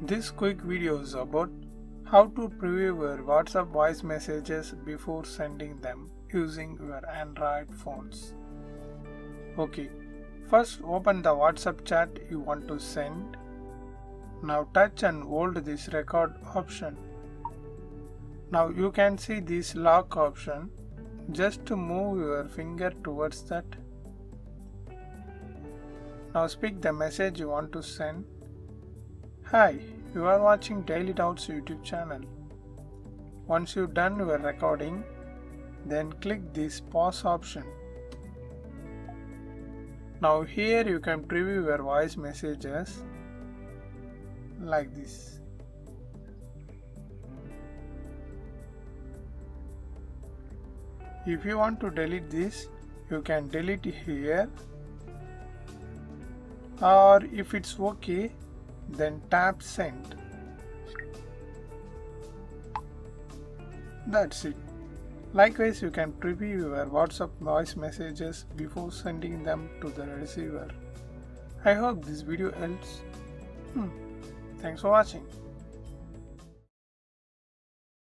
This quick video is about how to preview your WhatsApp voice messages before sending them using your Android phones. Okay, first open the WhatsApp chat you want to send. Now touch and hold this record option. Now you can see this lock option. Just move your finger towards that. Now speak the message you want to send. Hi, you are watching Daily Doubts YouTube channel. Once you've done your recording, then click this pause option. Now here you can preview your voice messages like this. If you want to delete this, you can delete here, or if it's okay, then tap send. That's it. Likewise, you can preview your WhatsApp voice messages before sending them to the receiver. I hope this video helps. Thanks for watching.